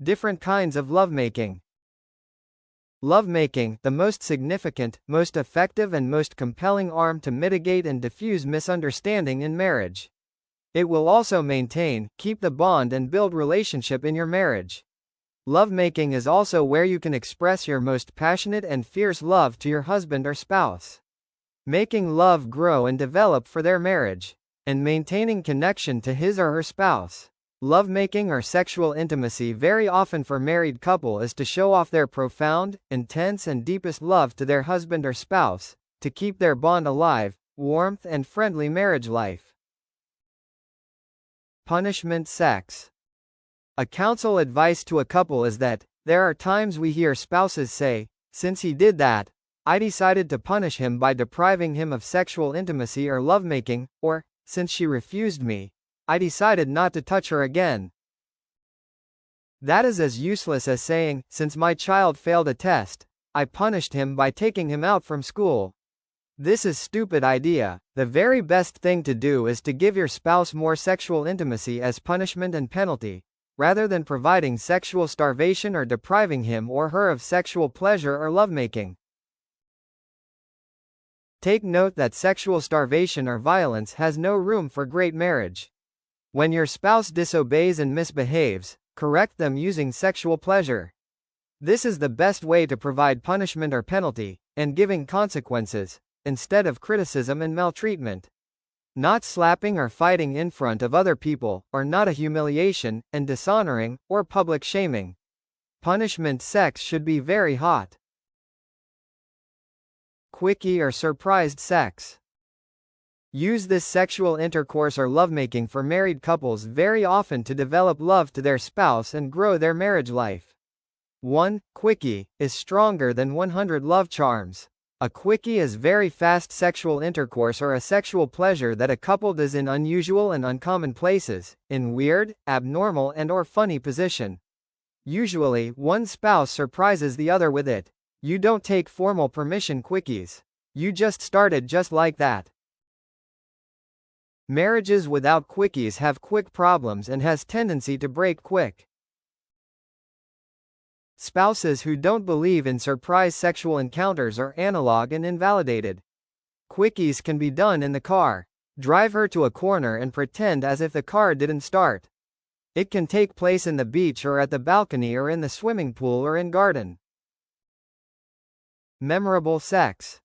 Different kinds of lovemaking. Lovemaking, the most significant, most effective and most compelling arm to mitigate and diffuse misunderstanding in marriage. It will also maintain, keep the bond and build relationship in your marriage. Lovemaking is also where you can express your most passionate and fierce love to your husband or spouse. Making love grow and develop for their marriage. And maintaining connection to his or her spouse. Lovemaking or sexual intimacy very often for married couple is to show off their profound, intense and deepest love to their husband or spouse, to keep their bond alive, warmth and friendly marriage life. Punishment sex. A counsel advice to a couple is that, there are times we hear spouses say, "Since he did that, I decided to punish him by depriving him of sexual intimacy or lovemaking," or, "Since she refused me, I decided not to touch her again." That is as useless as saying, "Since my child failed a test, I punished him by taking him out from school." This is stupid idea. The very best thing to do is to give your spouse more sexual intimacy as punishment and penalty, rather than providing sexual starvation or depriving him or her of sexual pleasure or lovemaking. Take note that sexual starvation or violence has no room for great marriage. When your spouse disobeys and misbehaves, correct them using sexual pleasure. This is the best way to provide punishment or penalty, and giving consequences, instead of criticism and maltreatment. Not slapping or fighting in front of other people, or not a humiliation, and dishonoring, or public shaming. Punishment sex should be very hot. Quickie or surprised sex. Use this sexual intercourse or lovemaking for married couples very often to develop love to their spouse and grow their marriage life. 1. Quickie is stronger than 100 love charms. A quickie is very fast sexual intercourse or a sexual pleasure that a couple does in unusual and uncommon places, in weird, abnormal and/or funny position. Usually, one spouse surprises the other with it. You don't take formal permission quickies. You just started just like that. Marriages without quickies have quick problems and has tendency to break quick. Spouses who don't believe in surprise sexual encounters are analog and invalidated. Quickies can be done in the car. Drive her to a corner and pretend as if the car didn't start. It can take place in the beach or at the balcony or in the swimming pool or in garden. Memorable sex.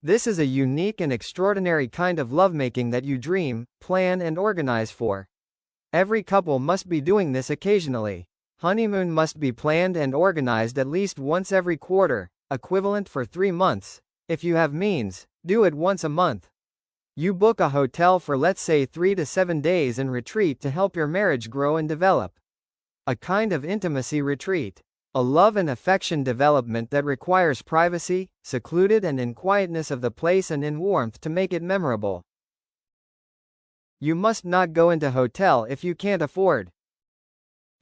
This is a unique and extraordinary kind of lovemaking that you dream, plan and organize for. Every couple must be doing this occasionally. Honeymoon must be planned and organized at least once every quarter, equivalent for 3 months. If you have means, do it once a month. You book a hotel for let's say 3 to 7 days and retreat to help your marriage grow and develop. A kind of intimacy retreat. A love and affection development that requires privacy, secluded and in quietness of the place and in warmth to make it memorable. You must not go into hotel if you can't afford.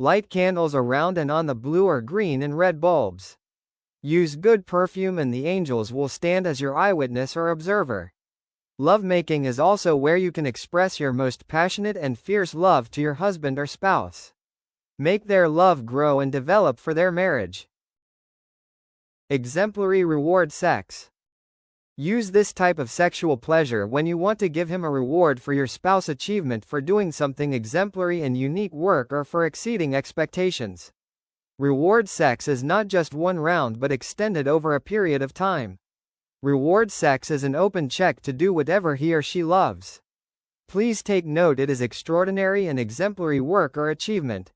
Light candles around and on the blue or green and red bulbs. Use good perfume and the angels will stand as your eyewitness or observer. Lovemaking is also where you can express your most passionate and fierce love to your husband or spouse. Make their love grow and develop for their marriage. Exemplary reward sex. Use this type of sexual pleasure when you want to give him a reward for your spouse's achievement for doing something exemplary and unique work or for exceeding expectations. Reward sex is not just one round but extended over a period of time. Reward sex is an open check to do whatever he or she loves. Please take note it is extraordinary and exemplary work or achievement.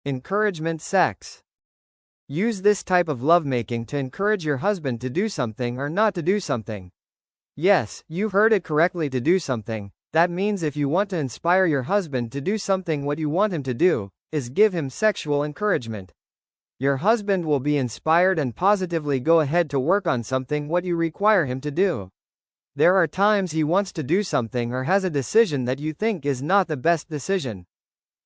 Encouragement sex. Use this type of lovemaking to encourage your husband to do something or not to do something. Yes, you heard it correctly, to do something. That means if you want to inspire your husband to do something, what you want him to do is give him sexual encouragement. Your husband will be inspired and positively go ahead to work on something what you require him to do. There are times he wants to do something or has a decision that you think is not the best decision.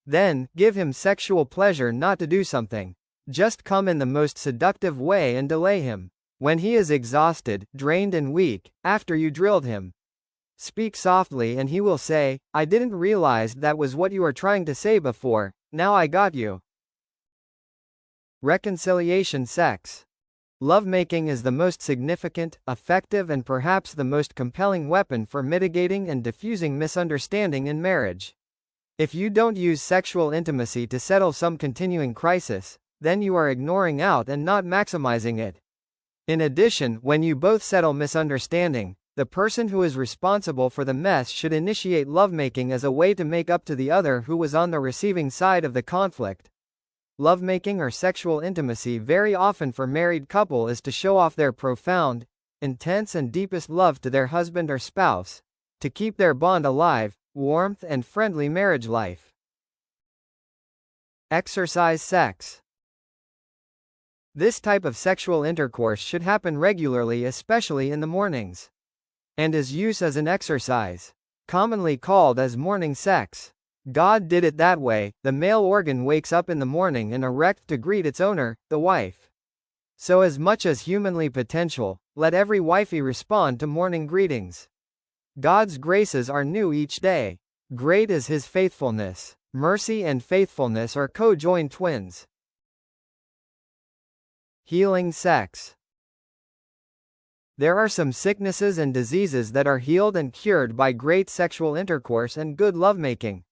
Then, give him sexual pleasure not to do something. Just come in the most seductive way and delay him. When he is exhausted, drained and weak, after you drilled him. Speak softly and he will say, "I didn't realize that was what you were trying to say before," Now I got you. Reconciliation sex. Lovemaking is the most significant, effective, and perhaps the most compelling weapon for mitigating and diffusing misunderstanding in marriage. If you don't use sexual intimacy to settle some continuing crisis, then you are ignoring out and not maximizing it. In addition, when you both settle misunderstanding, the person who is responsible for the mess should initiate lovemaking as a way to make up to the other who was on the receiving side of the conflict. Lovemaking or sexual intimacy very often for married couple is to show off their profound, intense and deepest love to their husband or spouse, to keep their bond alive, warmth and friendly marriage life. Exercise sex. This type of sexual intercourse should happen regularly, especially in the mornings, and is used as an exercise, commonly called as morning sex. God did it that way. The male organ wakes up in the morning and erect to greet its owner, the wife. So as much as humanly potential, let every wifey respond to morning greetings. God's graces are new each day. Great is his faithfulness. Mercy and faithfulness are co-joined twins. Healing sex. There are some sicknesses and diseases that are healed and cured by great sexual intercourse and good lovemaking.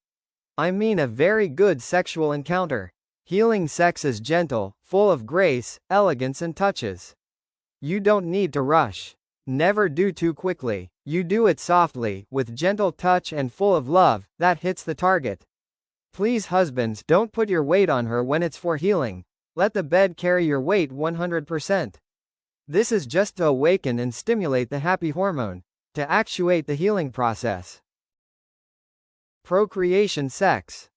I mean a very good sexual encounter. Healing sex is gentle, full of grace, elegance and touches. You don't need to rush. Never do too quickly. You do it softly, with gentle touch and full of love, that hits the target. Please husbands, don't put your weight on her when it's for healing. Let the bed carry your weight 100%. This is just to awaken and stimulate the happy hormone, to actuate the healing process. Procreation sex.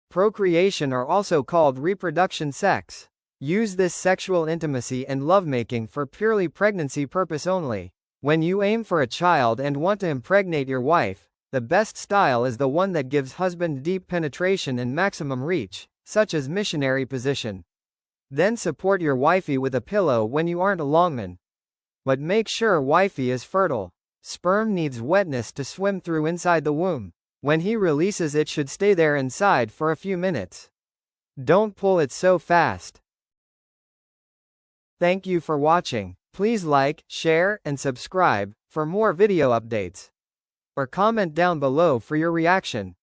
Procreation or also called reproduction sex. Use this sexual intimacy and lovemaking for purely pregnancy purpose only. When you aim for a child and want to impregnate your wife, the best style is the one that gives husband deep penetration and maximum reach, such as missionary position. Then support your wifey with a pillow when you aren't a longman. But make sure wifey is fertile. Sperm needs wetness to swim through inside the womb. When he releases it should stay there inside for a few minutes. Don't pull it so fast. Thank you for watching. Please like, share, and subscribe for more video updates. Or comment down below for your reaction.